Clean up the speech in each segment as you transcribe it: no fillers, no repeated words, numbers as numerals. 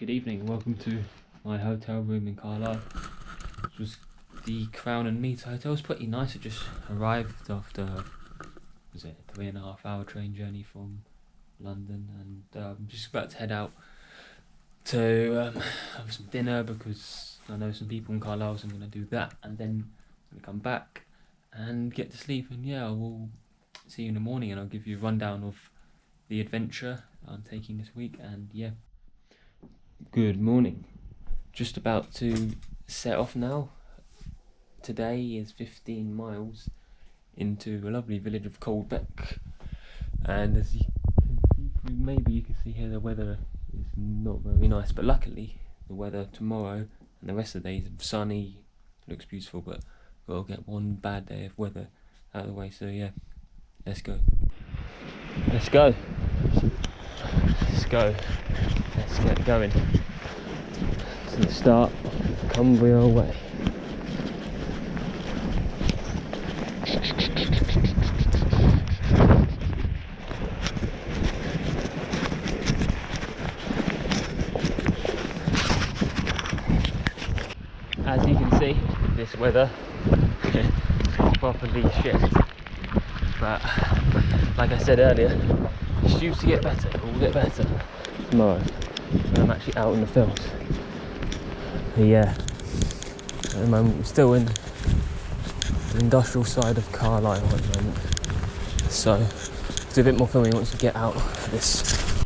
Good evening, welcome to my hotel room in Carlisle. It was the Crown and Meads Hotel. It's pretty nice. I just arrived after, was it a 3.5 hour train journey from London, and I'm just about to head out to have some dinner because I know some people in Carlisle, so I'm going to do that, and then I'm going to come back and get to sleep, and yeah, I will see you in the morning and I'll give you a rundown of the adventure I'm taking this week. And yeah, good morning. Just about to set off now. Today is 15 miles into a lovely village of Caldbeck, and as you maybe you can see here, the weather is not very nice, but luckily the weather tomorrow and the rest of the day is sunny, looks beautiful, but we'll get one bad day of weather out of the way. So yeah, let's go. Let's get going to the start of Cumbria way. As you can see, this weather is properly shit, but like I said earlier, it's due to get better. It will get better tomorrow when I'm actually out in the fields. But yeah, at the moment we're still in the industrial side of Carlisle at the moment, so do a bit more filming once we get out of this.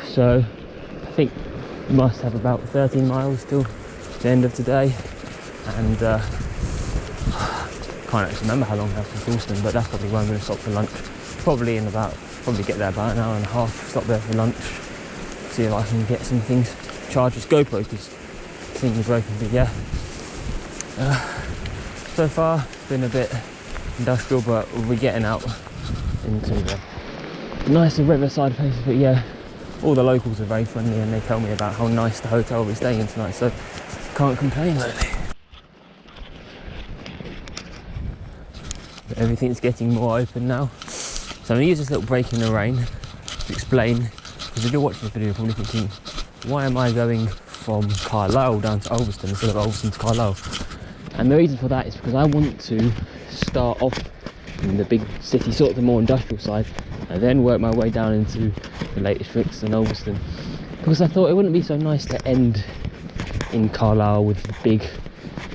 So I think we must have about 13 miles till the end of today, and can't actually remember how long I have from Ulverston, but that's probably where I'm going to stop for lunch. Probably get there about an hour and a half, stop there for lunch, see if I can get some things, charge this GoPro because the thing is broken. But yeah, so far it's been a bit industrial, but we'll be getting out into the nicer riverside places. But yeah, all the locals are very friendly and they tell me about how nice the hotel we're staying in tonight, so can't complain really. But everything's getting more open now. So I'm going to use this little break in the rain to explain, because if you're watching this video you're probably thinking, why am I going from Carlisle down to Ulverston instead of Ulverston to Carlisle? And the reason for that is because I want to start off in the big city, sort of the more industrial side, and then work my way down into the Lake Districts and Ulverston, because I thought it wouldn't be so nice to end in Carlisle with the big,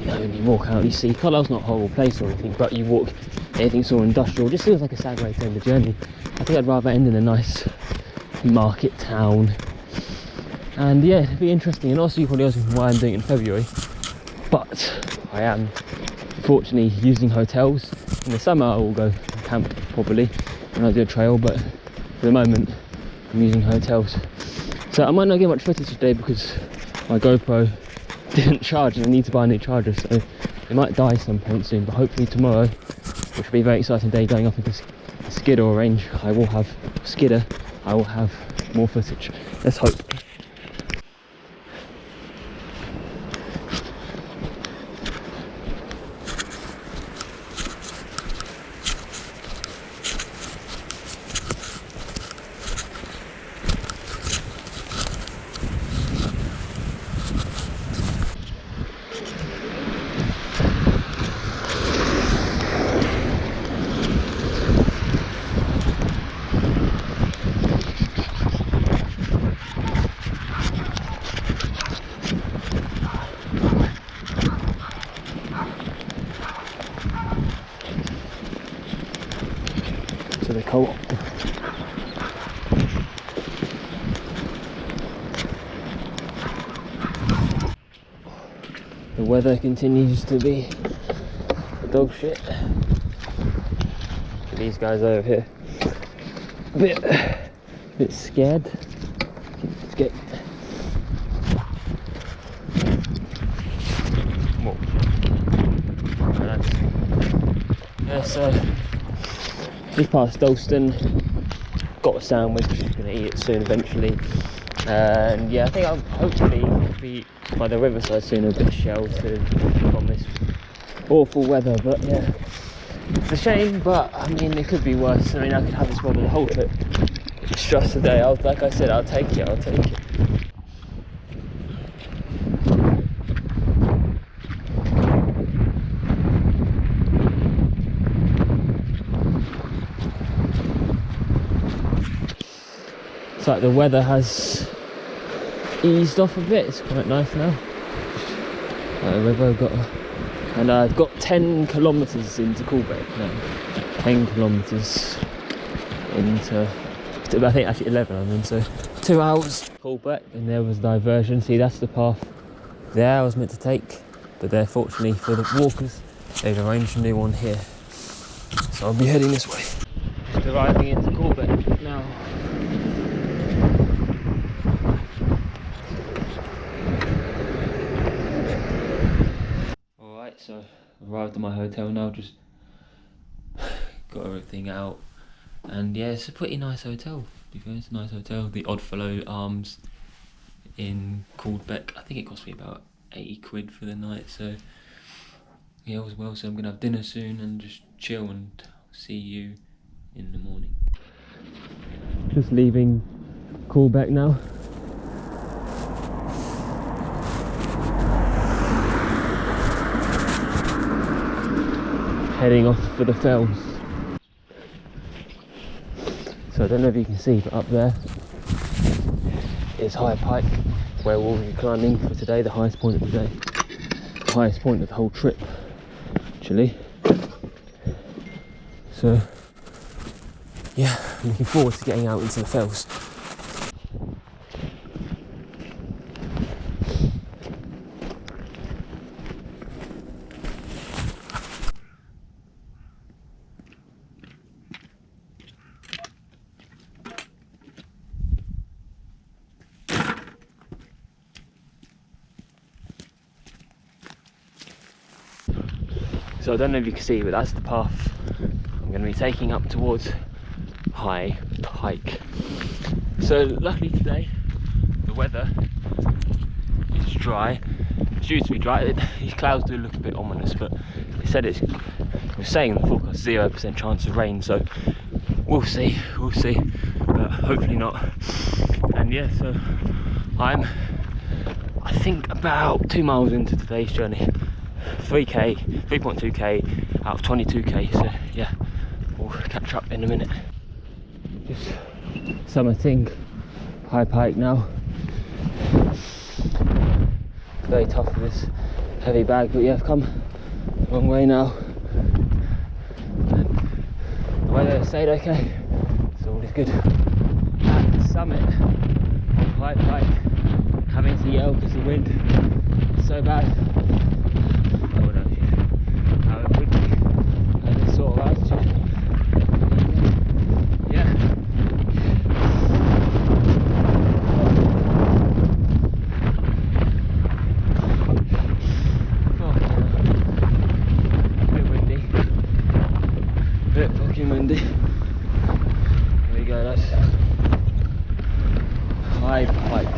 you know, when you walk out, you see Carlisle's not a horrible place or anything, but you walk, everything's all industrial, just feels like a sad way to end the journey. I think I'd rather end in a nice market town. And yeah, it'd be interesting. And also you probably ask me why I'm doing it in February, but I am fortunately using hotels. In the summer I will go camp probably when I do a trail, but for the moment I'm using hotels. So I might not get much footage today because my GoPro didn't charge and I need to buy a new charger, so it might die some point soon, but hopefully tomorrow, which will be a very exciting day, going up into the Skidder range, I will have more footage. Let's hope. To the co-op. The weather continues to be dog shit. These guys over here, a bit scared. Let's get more. Yeah, so just past Ulverston, got a sandwich, gonna eat it soon eventually, and yeah, I think I'll hopefully be by the riverside soon, a bit sheltered from this awful weather. But yeah, it's a shame, but I mean it could be worse. I mean I could have this weather the whole trip. It's just today, like I said, I'll take it. It's like the weather has eased off a bit. It's quite nice now. I've got 10 kilometres into Caldbeck now. 10 kilometres into, I think actually 11 I mean, so 2 hours. Caldbeck, and there was diversion. See, that's the path there I was meant to take, but there, fortunately for the walkers, they've arranged a new one here. So I'll be heading this way. Just arriving into Caldbeck now. Alright, so arrived at my hotel now, just got everything out. And yeah, it's a pretty nice hotel. It's a nice hotel. The Oddfellow Arms in Caldbeck. I think it cost me about 80 quid for the night. So yeah, it was well. So I'm gonna have dinner soon and just chill, and see you in the morning. Just leaving Caldbeck now. Heading off for the fells. So I don't know if you can see, but up there is High Pike, where we'll be climbing for today, the highest point of the day. The highest point of the whole trip, actually. So yeah, I'm looking forward to getting out into the fells. So I don't know if you can see, but that's the path I'm going to be taking up towards High Pike. So luckily today the weather is dry. It's due to be dry. These clouds do look a bit ominous, but they said it was saying in the forecast 0% chance of rain, so we'll see, but hopefully not. And yeah, so I'm, I think, about 2 miles into today's journey. 3.2k out of 22k, so yeah, we'll catch up in a minute. Just summiting High Pike now. Very tough with this heavy bag, but yeah, I've come a long way now. And the weather stayed okay, so all is good. At the summit of High Pike, having to yell because the wind is so bad. Sort of altitude. Yeah. Oh, a bit windy. A bit fucking windy. There we go, that's High Pike.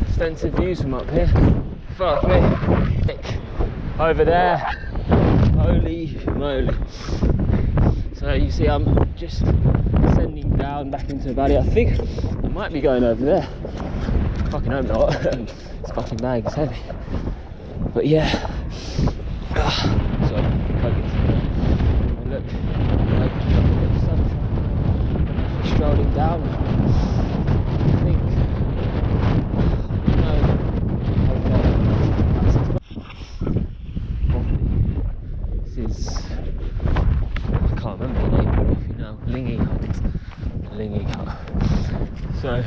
Extensive views from up here. Fuck me. Over there, holy moly. So you see I'm just descending down back into the valley. I think I might be going over there. Fucking hope not. This fucking bag is heavy. But yeah. So focus. And look, like the sunshine. Strolling down. I think I can't remember the name of it now. Lingy Hut. So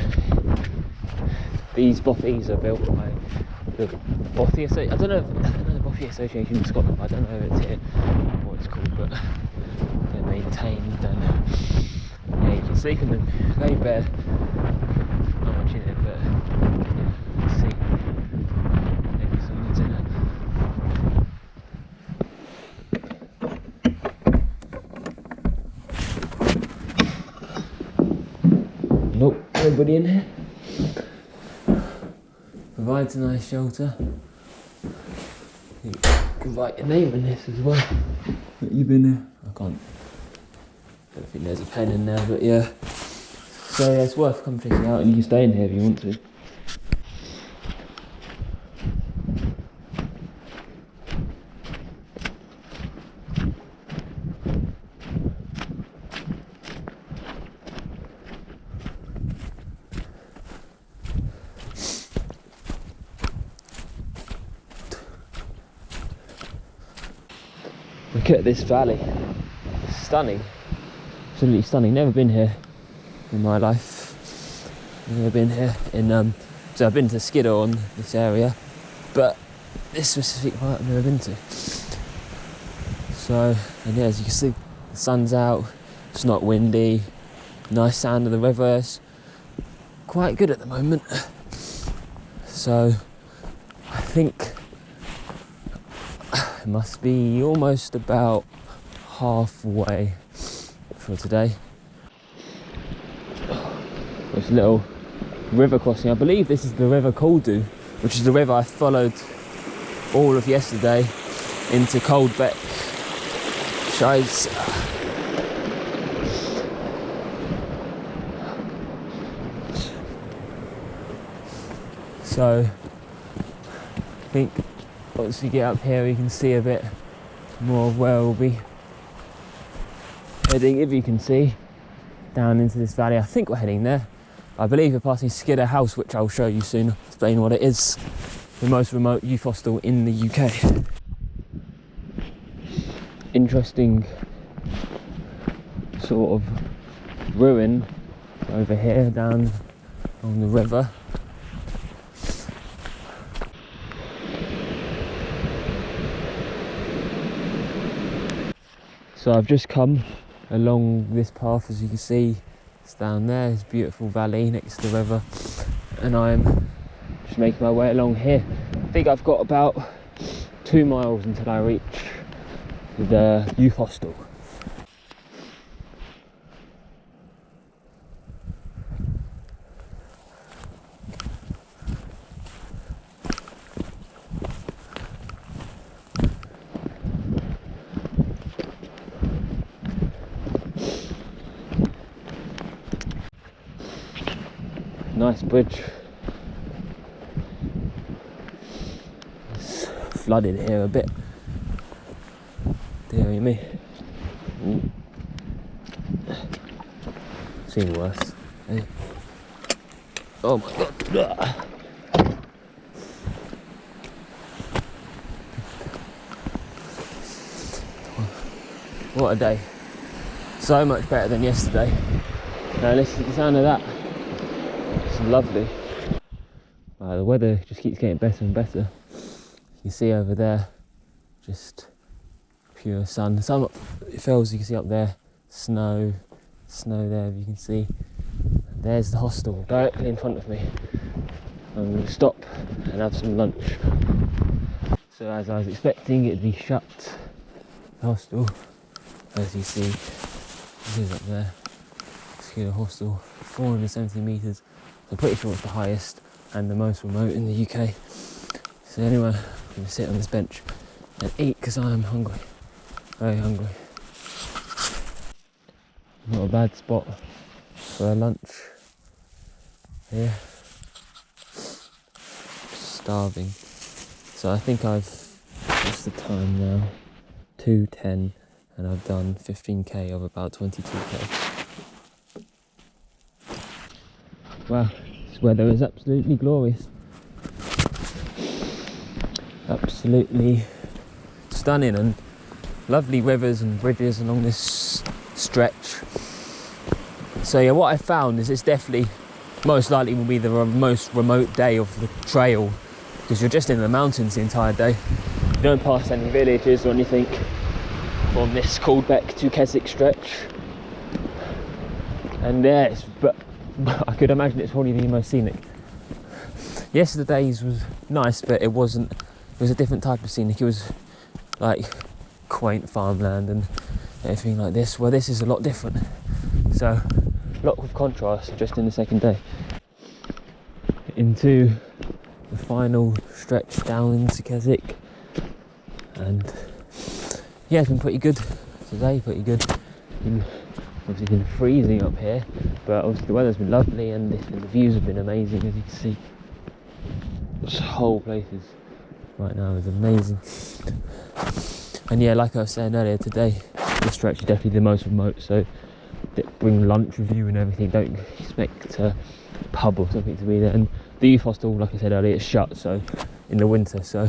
these bothies are built by the Bothy Association. I don't know the Bothy Association in Scotland, but I don't know if it's here what it's called, but they're maintained, and yeah, you can sleep in them. Very bare. Not much in it, but yeah, let's see. Maybe someone's in it. Nope, nobody in here. Provides a nice shelter. You can write your name in this as well. But you've been there. I don't think there's a pen in there, but yeah. So yeah, it's worth coming checking out, and you can stay in here if you want to. Look at this valley. Stunning. Absolutely stunning. Never been here in my life. Never been here in so I've been to Skiddaw on this area, but this specific part I've never been to. So, and yeah, as you can see, the sun's out, it's not windy, nice sound of the river, it's quite good at the moment. So I think it must be almost about halfway for today. There's a little river crossing. I believe this is the River Caldbeck, which is the river I followed all of yesterday into Caldbeck. Shite. So I think once you get up here you can see a bit more of where we'll be heading, if you can see, down into this valley. I think we're heading there. I believe we're passing Skiddaw House, which I'll show you soon, explain what it is. The most remote youth hostel in the UK. Interesting sort of ruin over here down on the river. So I've just come along this path, as you can see. It's down there, this beautiful valley next to the river, and I'm just making my way along here. I think I've got about 2 miles until I reach the youth hostel. Nice bridge. It's flooded here a bit. Deary me. Seen worse. Hey. Oh my god. What a day. So much better than yesterday. Now listen to the sound of that. It's lovely. The weather just keeps getting better and better. You can see over there, just pure sun. Some hills you can see up there, snow there, if you can see. And there's the hostel directly in front of me. I'm going to stop and have some lunch. So as I was expecting, it'd be shut. The hostel, as you see, it is up there. Skiddaw Hostel, 470 metres. I'm pretty sure it's the highest and the most remote in the UK. So anyway, I'm going to sit on this bench and eat because I am hungry. Very hungry. Not a bad spot for a lunch here. Starving. So I think what's the time now? 2:10, and I've done 15k of about 22k. Wow, this weather is absolutely glorious. Absolutely stunning, and lovely rivers and bridges along this stretch. So yeah, what I found is it's definitely, most likely will be the most remote day of the trail, because you're just in the mountains the entire day. You don't pass any villages or anything from this Caldbeck to Keswick stretch. And yeah, but I could imagine it's probably the most scenic. Yesterday's was nice, but it was a different type of scenic. It was like quaint farmland and everything like this, where this is a lot different. So a lot of contrast just in the second day. Into the final stretch down into Keswick, and yeah, it's been pretty good today, pretty good. Obviously been freezing up here, but obviously the weather's been lovely and the views have been amazing, as you can see. This whole place right now is amazing. And yeah, like I was saying earlier, today this stretch is definitely the most remote, so bring lunch with you and everything. Don't expect a pub or something to be there. And the youth hostel, like I said earlier, is shut, so in the winter. So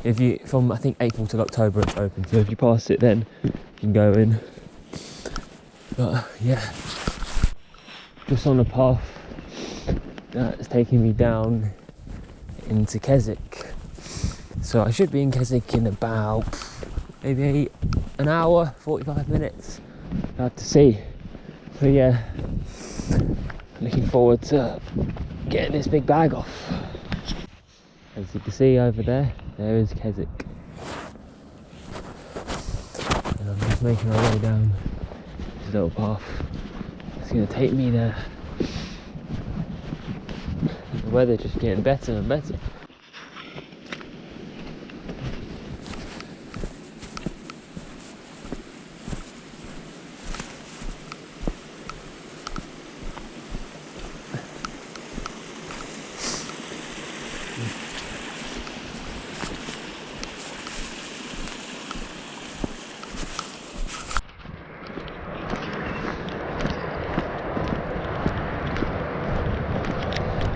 if you, from I think April till October it's open, so if you pass it then you can go in. But yeah, just on a path that's taking me down into Keswick. So I should be in Keswick in about maybe an hour, 45 minutes. I have to see. So yeah, looking forward to getting this big bag off. As you can see over there, there is Keswick. And I'm just making my way down this little path. It's going to take me there. The weather's just getting better and better.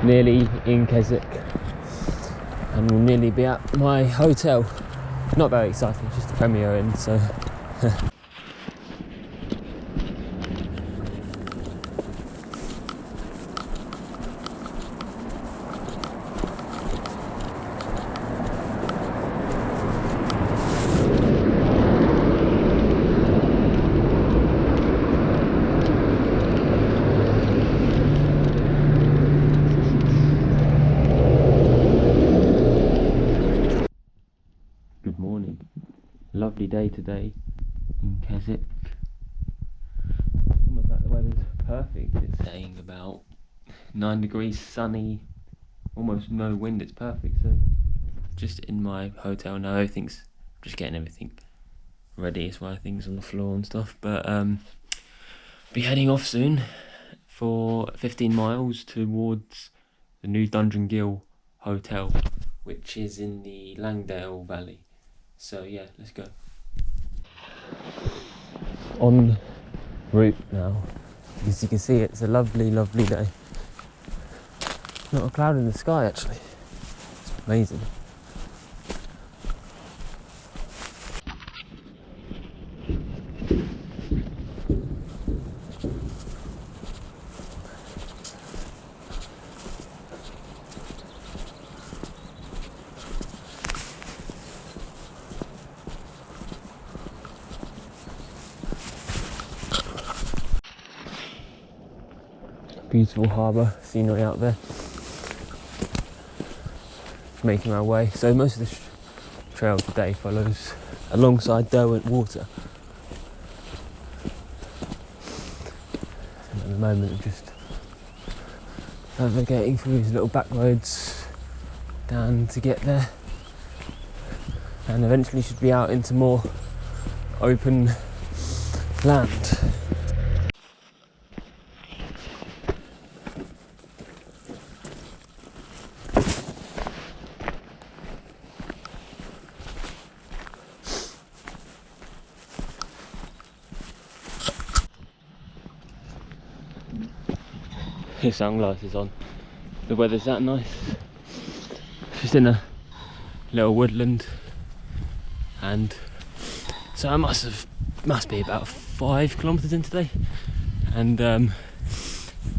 Nearly in Keswick, and we'll nearly be at my hotel. Not very exciting, it's just a premiere in, so lovely day today in Keswick. It's almost like the weather's perfect. It's saying about 9 degrees, sunny, almost no wind. It's perfect. So just in my hotel now, everything's just getting everything ready. It's why things on the floor and stuff. But be heading off soon for 15 miles towards the new Dungeon Gill Hotel, which is in the Langdale Valley. So yeah, let's go. En route now. As you can see, it's a lovely, lovely day. Not a cloud in the sky actually. It's amazing. Beautiful harbour scenery out there. Making our way. So most of this trail today follows alongside Derwent Water. And at the moment I'm just navigating through these little back roads down to get there. And eventually should be out into more open land. His sunglasses on. The weather's that nice. Just in a little woodland, and so I must be about 5 kilometres in today. And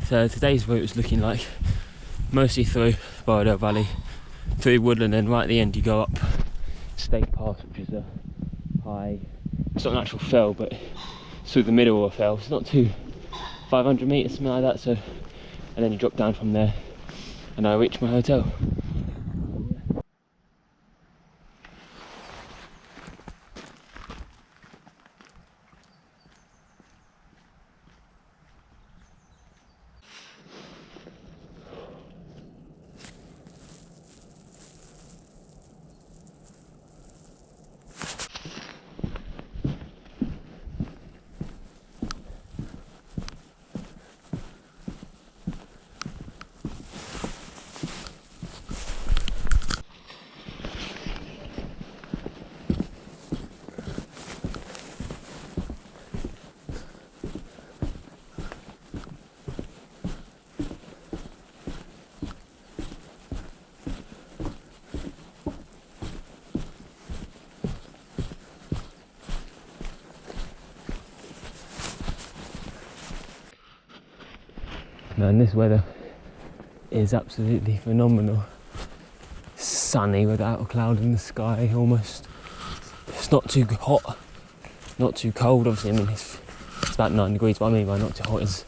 so today's route is looking like mostly through Langdale Valley, through woodland, and right at the end you go up Stake Pass, which is a high. It's not an actual fell, but it's through the middle of a fell. It's not too 500 metres, something like that. So. And then you drop down from there and I reach my hotel. Man, this weather is absolutely phenomenal. Sunny without a cloud in the sky almost. It's not too hot, not too cold. Obviously, I mean, it's about 9 degrees. What I mean by not too hot is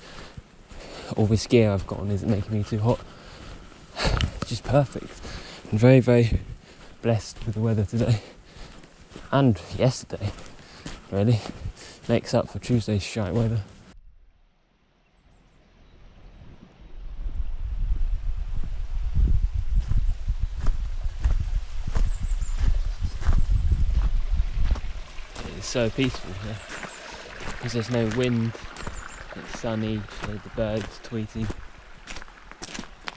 all this gear I've got on isn't making me too hot. It's just perfect. I'm very, very blessed with the weather today. And yesterday, really. Makes up for Tuesday's shite weather. It's so peaceful here because there's no wind, it's sunny, the birds tweeting,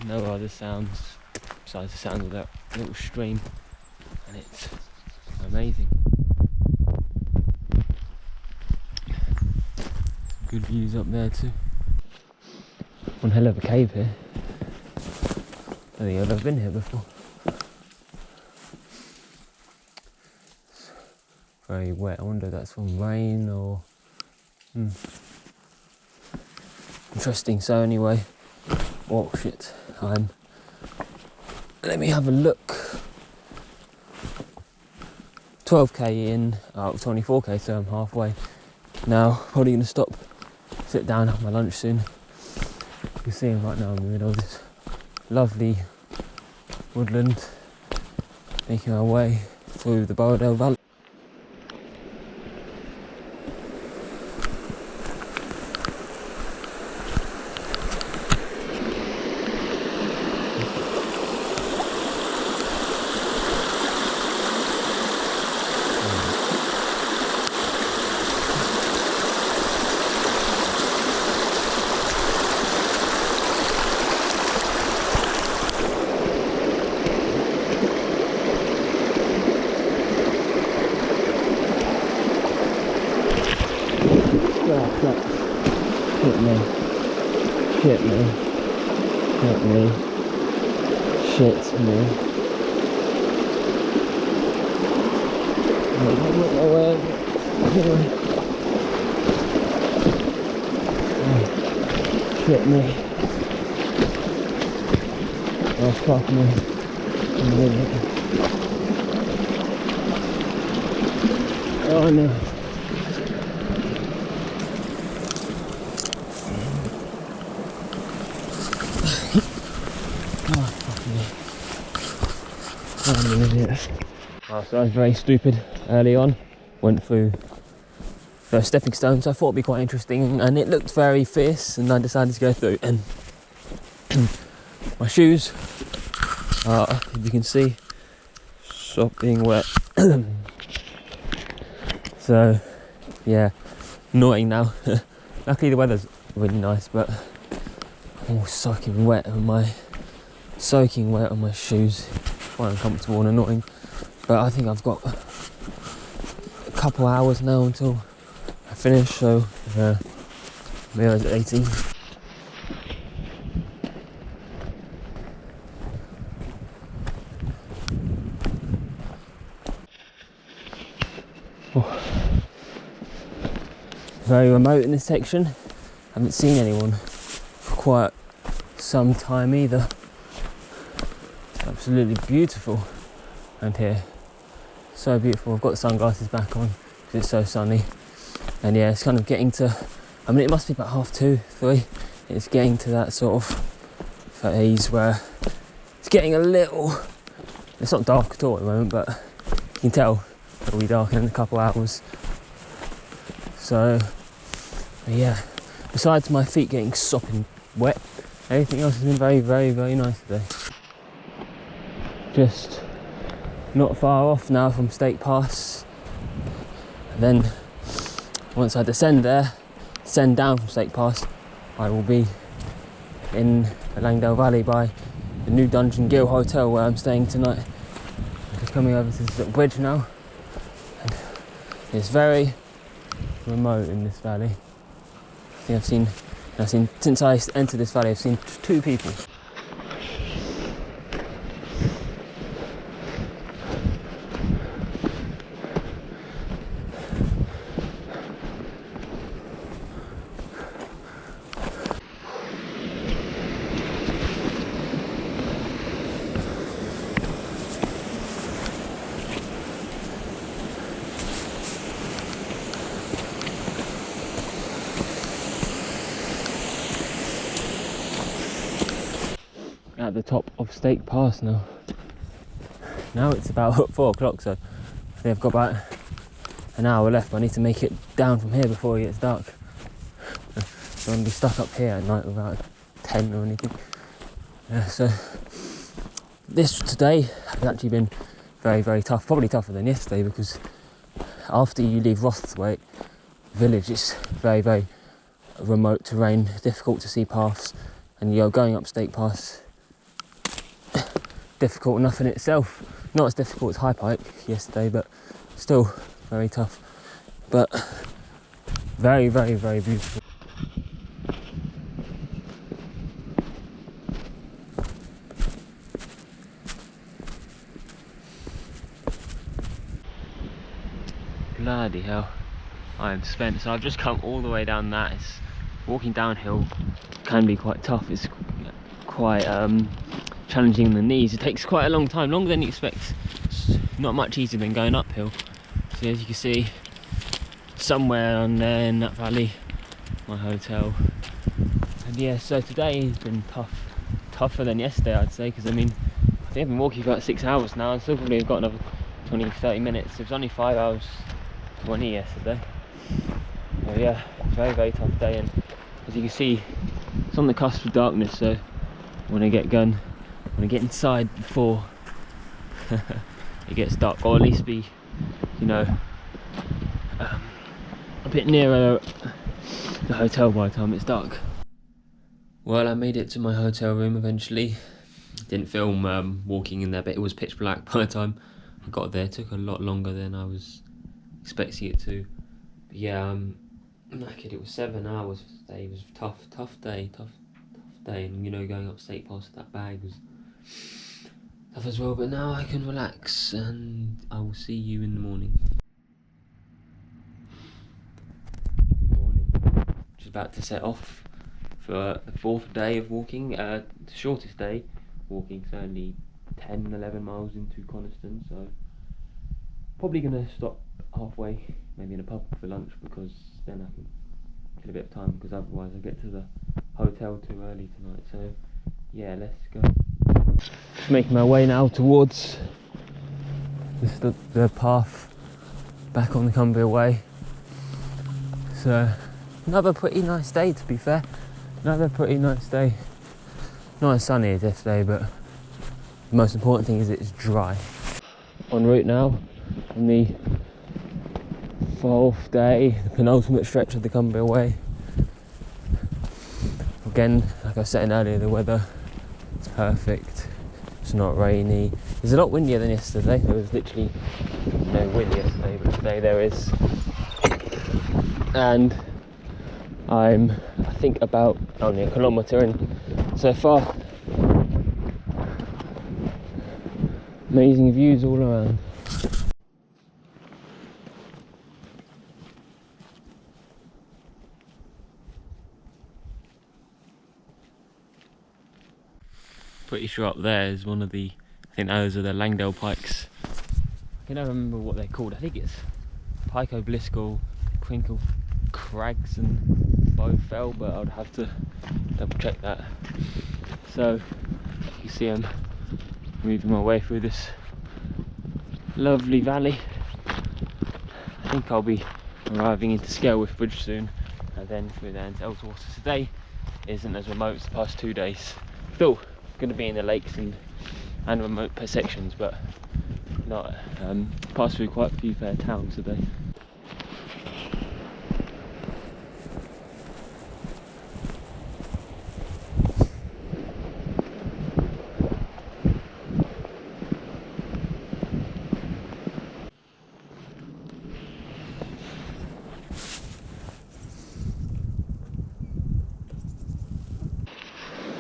no other sounds besides the sound of that little stream, and it's amazing. Good views up there too. One hell of a cave here. I don't think I've ever been here before. Very wet. I wonder if that's from rain or... Interesting. So anyway, oh shit, let me have a look. 12k in, 24k, so I'm halfway. Now, probably going to stop, sit down, have my lunch soon. You can see right now I'm in the middle of this lovely woodland, making our way through the Langdale Valley. Shit me. Oh fuck me. Oh no. So I was very stupid early on, went through the stepping stones. I thought it'd be quite interesting and it looked very fierce, and I decided to go through, and my shoes are, as you can see, sopping wet. So yeah, annoying now. Luckily the weather's really nice, but I'm all soaking wet on my shoes. Quite uncomfortable and annoying, but I think I've got a couple hours now until I finish, so maybe I was at 18. Oh. Very remote in this section. Haven't seen anyone for quite some time either. Absolutely beautiful around here, so beautiful. I've got the sunglasses back on because it's so sunny, and yeah, it's kind of getting to, I mean it must be about 2:30, 3. It's getting to that sort of phase where it's getting a little, it's not dark at all at the moment, but you can tell it'll be dark in a couple hours. So yeah, besides my feet getting sopping wet, everything else has been very, very, very nice today. Just not far off now from Stake Pass, and then once I descend down from Stake Pass, I will be in the Langdale Valley by the new Dungeon Gill Hotel where I'm staying tonight. I'm just coming over to this little bridge now, and it's very remote in this valley. I think I've seen since I entered this valley, I've seen 2 people. at the top of Stake Pass now. Now it's about 4 o'clock, so I think I've got about an hour left. I need to make it down from here before it gets dark. I don't want to be stuck up here at night without a tent or anything. So this today has actually been very, very tough, probably tougher than yesterday, because after you leave Rothwaite village it's very, very remote terrain, difficult to see paths, and you're going up Stake Pass, difficult enough in itself. Not as difficult as High Pike yesterday, but still very tough, but very, very, very beautiful. Bloody hell, I am spent. So I've just come all the way down that. It's walking downhill can be quite tough. It's quite challenging in the knees. It takes quite a long time, longer than you expect. It's not much easier than going uphill. So as you can see, somewhere on there in that valley, my hotel. And yeah, so today has been tougher than yesterday, I'd say, because I mean, I think I've been walking for about 6 hours now, and still probably got another 20-30 minutes. It was only 5 hours 20 yesterday. So yeah, very, very tough day, and as you can see, it's on the cusp of darkness, so I want to get going, I want to get inside before it gets dark, or at least be, you know, a bit nearer the hotel by the time it's dark. Well, I made it to my hotel room eventually. Didn't film walking in there, but it was pitch black by the time I got there. It took a lot longer than I was expecting it to. But yeah, I'm knackered. It was 7 hours today. It was a tough day, and you know, going up Stake Pass with that bag was tough as well. But now I can relax, and I will see you in the morning. Good morning. Just about to set off for the 4th day of walking, the shortest day walking, so only 10-11 miles into Coniston, so probably going to stop halfway, maybe in a pub for lunch, because then I can get a bit of time, because otherwise I get to the hotel too early tonight. So yeah, let's go. Just making my way now towards the path back on the Cumbria way. So another pretty nice day, to be fair. Another pretty nice day. Not as sunny as yesterday, but the most important thing is it's dry. En route now on the 4th day, the penultimate stretch of the Cumbria way. Again, like I was saying earlier, the weather is perfect. It's not rainy. It's a lot windier than yesterday. There was literally no wind yesterday, but today there is. And I'm, I think, about only a kilometre in so far. Amazing views all around. Pretty sure up there is one of the, I think those are the Langdale pikes. I can never remember what they're called. I think it's Pike O'Bliscall, Crinkle Crags and Bowfell, but I'd have to double check that. So you see I'm moving my way through this lovely valley. I think I'll be arriving into Skelwith Bridge soon, and then through there into Elswater. Today isn't as remote as the past 2 days. Still going to be in the lakes and remote sections, but not passed through quite a few fair towns today.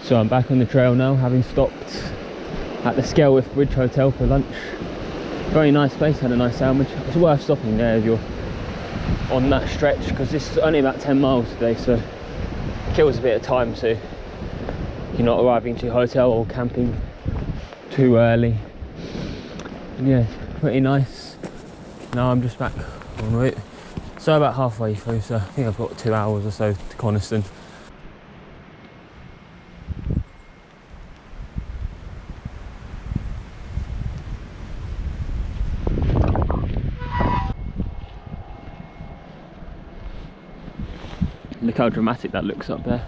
So I'm back on the trail now, having stopped at the Skelwith Bridge Hotel for lunch. Very nice place, had a nice sandwich. It's worth stopping there if you're on that stretch, because this is only about 10 miles today, so it kills a bit of time, so you're not arriving to your hotel or camping too early. And yeah, pretty nice. Now I'm just back en route. So about halfway through, so I think I've got 2 hours or so to Coniston. Look how dramatic that looks up there.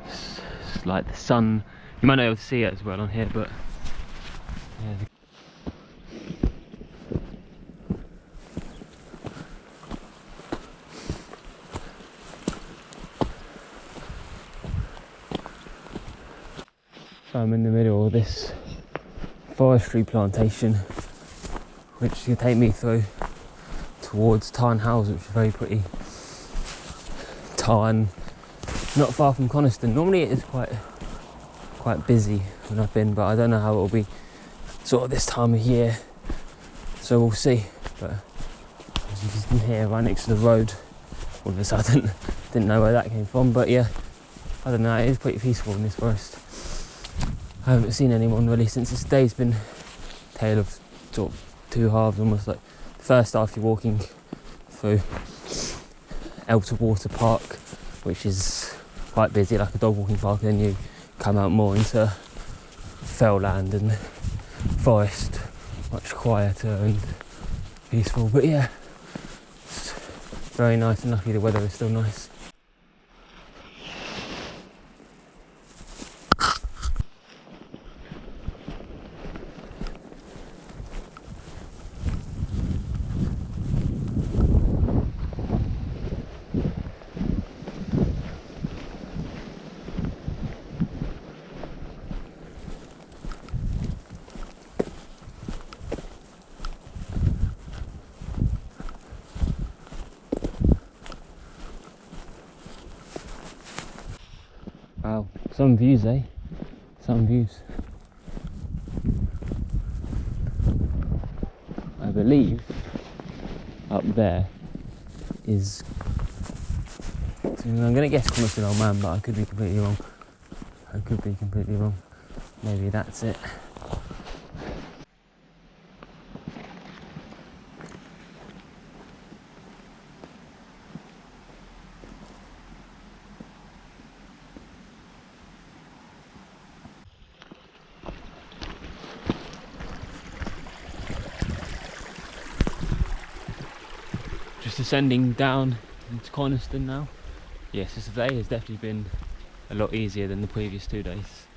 It's like the sun. You might not be able to see it as well on here, but yeah. So I'm in the middle of this forestry plantation, which is going to take me through towards Tarn House, which is very pretty. Tarn, not far from Coniston. Normally it is quite busy when I've been, but I don't know how it will be sort of this time of year, so we'll see. But as you can hear, right next to the road, all of a sudden, didn't know where that came from, but yeah, I don't know, it is pretty peaceful in this forest. I haven't seen anyone really since this day's been a tale of sort of two halves, almost like the first half you're walking through Elter Water Park, which is quite busy, like a dog walking park, and then you come out more into fell land and forest, much quieter and peaceful. But yeah, it's very nice, and luckily the weather is still nice. Wow, some views, eh? Some views. I believe up there is, I'm going to guess Coniston Old Man, but I could be completely wrong. Maybe that's it. Just ascending down into Coniston now. Yes, this day has definitely been a lot easier than the previous 2 days.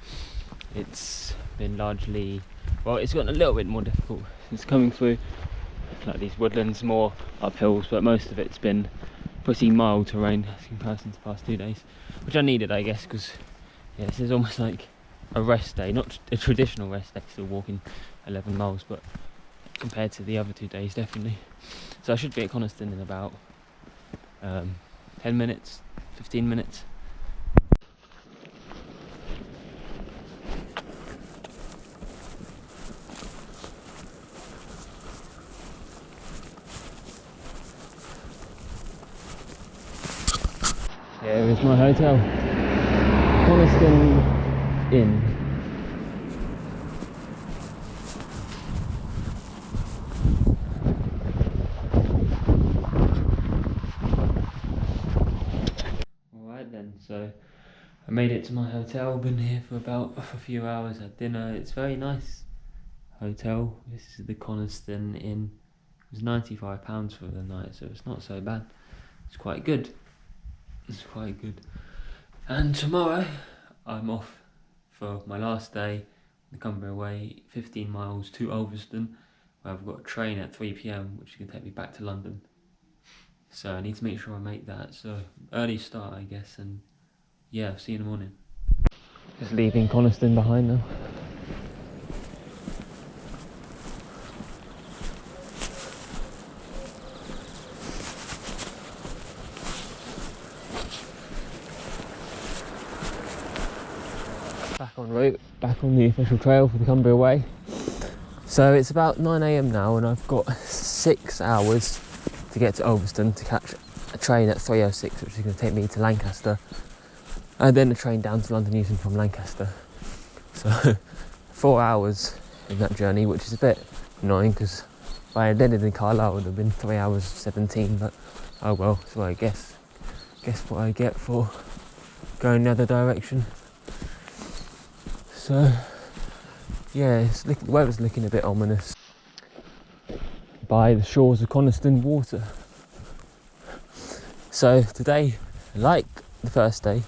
It's been largely, well, it's gotten a little bit more difficult. It's coming through like these woodlands, more up hills, but most of it's been pretty mild terrain in comparison to the past 2 days, which I needed, I guess, because yeah, this is almost like a rest day, not a traditional rest day, still walking 11 miles, but compared to the other 2 days, definitely. So I should be at Coniston in about 10 minutes, 15 minutes. Here is my hotel, Coniston Inn. So I made it to my hotel, been here for about a few hours, had dinner. It's a very nice hotel. This is the Coniston Inn. It was £95 for the night, so it's not so bad. It's quite good. It's quite good. And tomorrow I'm off for my last day, the Cumbria way, 15 miles to Ulverston, where I've got a train at 3 PM which is going to take me back to London. So I need to make sure I make that. So early start, I guess, and yeah, I'll see you in the morning. Just leaving Coniston behind now. Back en route, back on the official trail for the Cumbria way. So it's about 9 AM now, and I've got 6 hours to get to Ulverston to catch a train at 3:06, which is going to take me to Lancaster, and then a train down to London Euston from Lancaster. So 4 hours in that journey, which is a bit annoying because if I had ended in Carlisle it would have been 3 hours 17, but oh well, so I guess what I get for going the other direction. So yeah, the weather's looking a bit ominous. By the shores of Coniston water. So today, like the first day,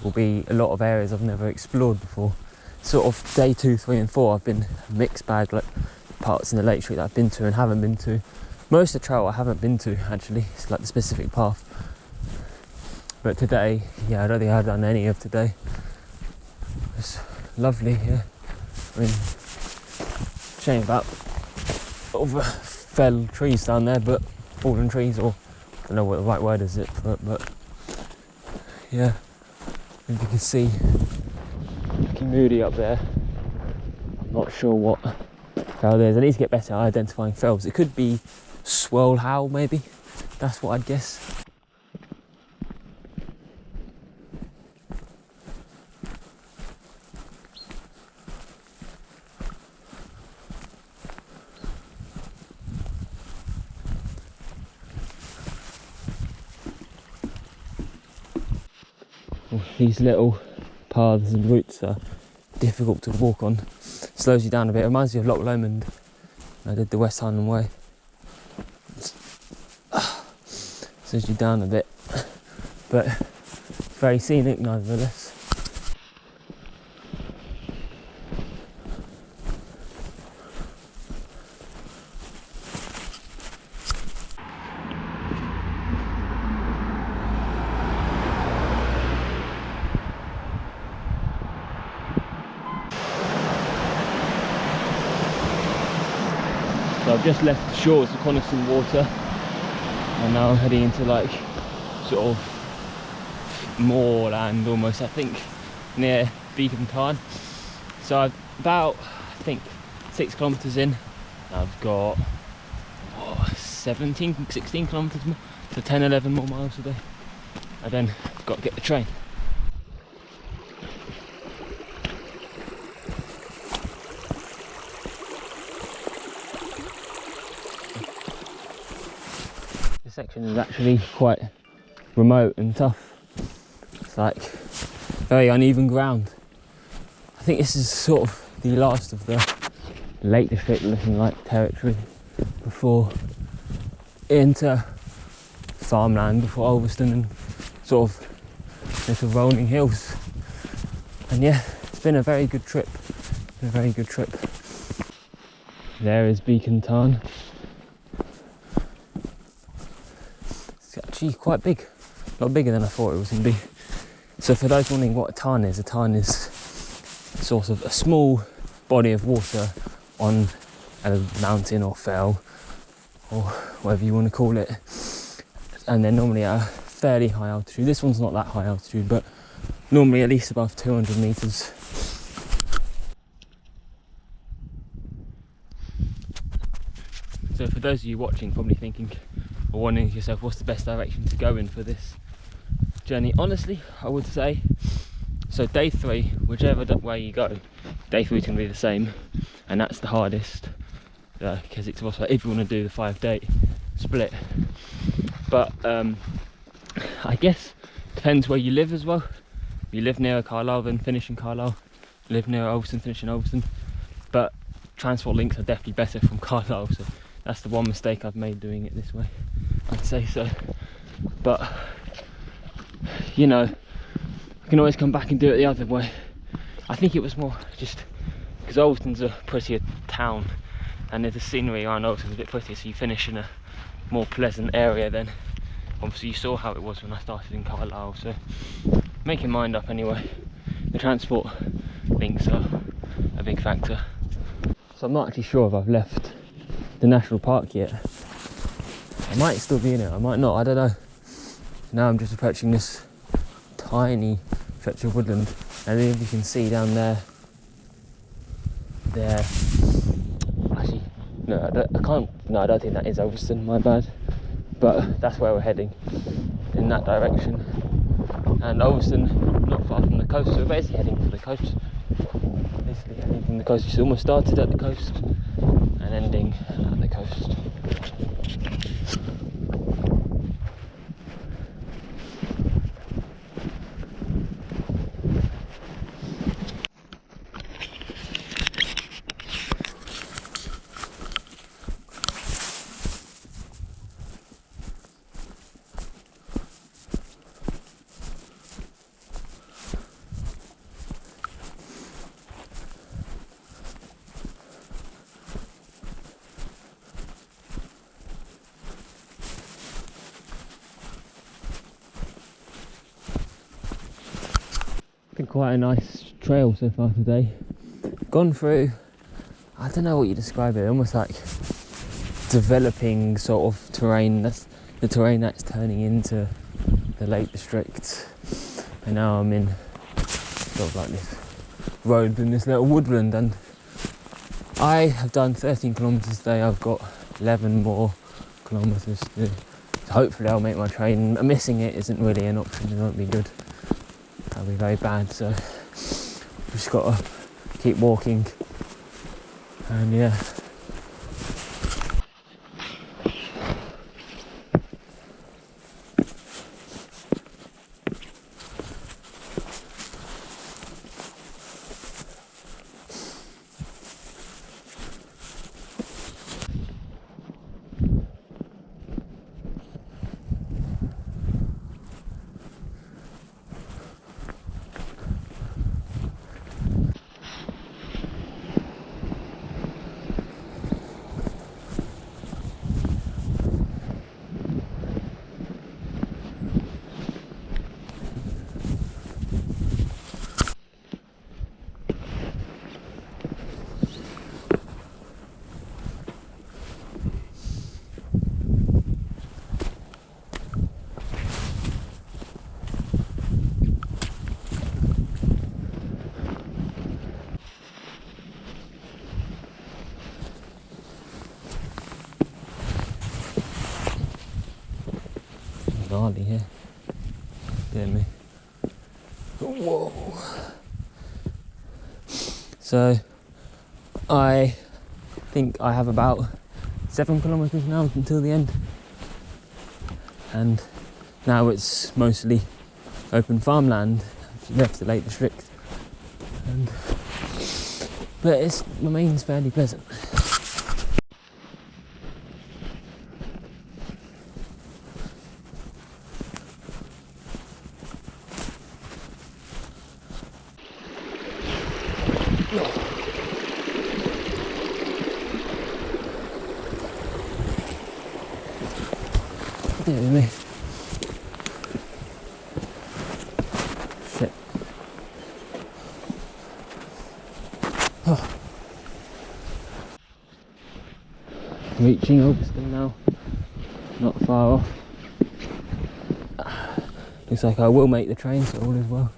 will be a lot of areas I've never explored before. Sort of day 2, 3 and 4 I've been a mixed bag, like parts in the Lake Street that I've been to and haven't been to. Most of the trail I haven't been to actually, it's like the specific path. But today, yeah, I don't think I've done any of today. It's lovely here. I mean, shame about all the fell trees down there, but fallen trees, or I don't know what the right word is for it, but yeah, as you can see, looking moody up there. I'm not sure what fell there is. I need to get better at identifying fells. It could be swirl howl, maybe. That's what I'd guess. These little paths and routes are difficult to walk on. Slows you down a bit. It reminds me of Loch Lomond. I did the West Highland Way. Slows you down a bit, but very scenic nevertheless. So I've just left the shores of Coniston water and now I'm heading into like sort of moorland almost, I think, near Beacon Tarn. So I'm about, I think, 6 kilometres in. I've got 16 kilometres more, so 10, 11 more miles a day. And then I've got to get the train. Section is actually quite remote and tough. It's like very uneven ground. I think this is sort of the last of the Lake District looking like territory before into farmland, before Ulverston and sort of little rolling hills. And yeah, it's been a very good trip. A very good trip. There is Beacon Tarn. Actually quite big, a lot bigger than I thought it was going to be. So for those wondering what a tarn is sort of a small body of water on a mountain or fell or whatever you want to call it, and they're normally at a fairly high altitude. This one's not that high altitude, but normally at least above 200 metres. So for those of you watching, probably thinking or wondering to yourself, what's the best direction to go in for this journey? Honestly, I would say, so day 3, whichever way you go, day 3 is going to be the same, and that's the hardest, because it's also if you want to do the 5-day split. But I guess depends where you live as well. If you live near Carlisle, then finish in Carlisle. Live near Overon, finish in Overon. But transport links are definitely better from Carlisle, so that's the one mistake I've made doing it this way, I'd say so. But you know, I can always come back and do it the other way. I think it was more just because Ulverston's a prettier town and the scenery around Ulverston's a bit prettier, so you finish in a more pleasant area. Then obviously you saw how it was when I started in Carlisle, so make your mind up anyway. The transport links are a big factor. So I'm not actually sure if I've left the national park yet. I might still be in it, I might not, I don't know. Now I'm just approaching this tiny stretch of woodland, and if you can see down there, actually, no, I don't think that is Ulverston, my bad, but that's where we're heading, in that direction. And Ulverston, not far from the coast, so we're basically heading for the coast. Basically heading from the coast. It's almost started at the coast and ending at the coast. quite a nice trail so far today. Gone through, I don't know what you describe it, almost like developing sort of terrain. That's the terrain that's turning into the Lake District. And now I'm in sort of like this road in this little woodland, and I have done 13 kilometres today. I've got 11 more kilometres to do. So hopefully I'll make my train. Missing it isn't really an option, it won't be good. That'll be very bad, so just gotta keep walking. And yeah. Gnarly here, dear me. Whoa. So I think I have about 7 kilometres now until the end, and now it's mostly open farmland left the Lake District, but it remains fairly pleasant. Dear me. Shit. Oh. Reaching Ulverston now. Not far off. Looks like I will make the train, so all is well.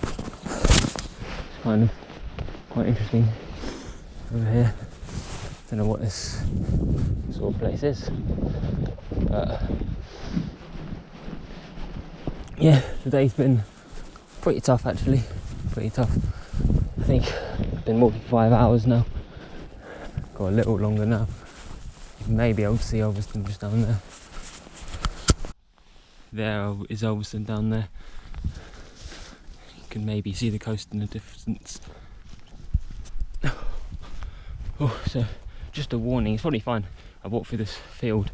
It's kind of quite interesting over here. Don't know what this sort of place is, but yeah, today's been pretty tough actually, pretty tough. I think it's been more than 5 hours now, got a little longer now. You may be able to see Overon just down there. There is Overon down there. You can maybe see the coast in the distance. Oh, so just a warning, it's probably fine. I walked through this field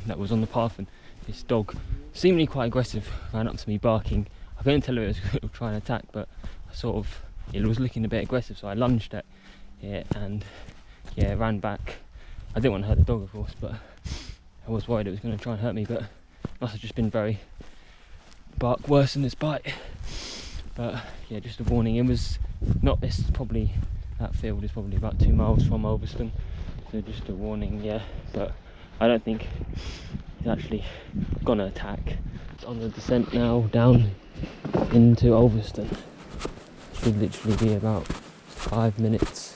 that was on the path, and this dog, seemingly quite aggressive, ran up to me barking. I couldn't tell it was trying to attack, but it was looking a bit aggressive, so I lunged at it and yeah, ran back. I didn't want to hurt the dog, of course, but I was worried it was going to try and hurt me, but it must have just been very bark worse than its bite. But yeah, just a warning. It was not this, probably that field is probably about 2 miles from Ulverston, so just a warning, yeah. But I don't think he's actually gonna attack. It's on the descent now down into Ulverston. Should literally be about 5 minutes.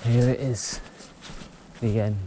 Here it is, the end.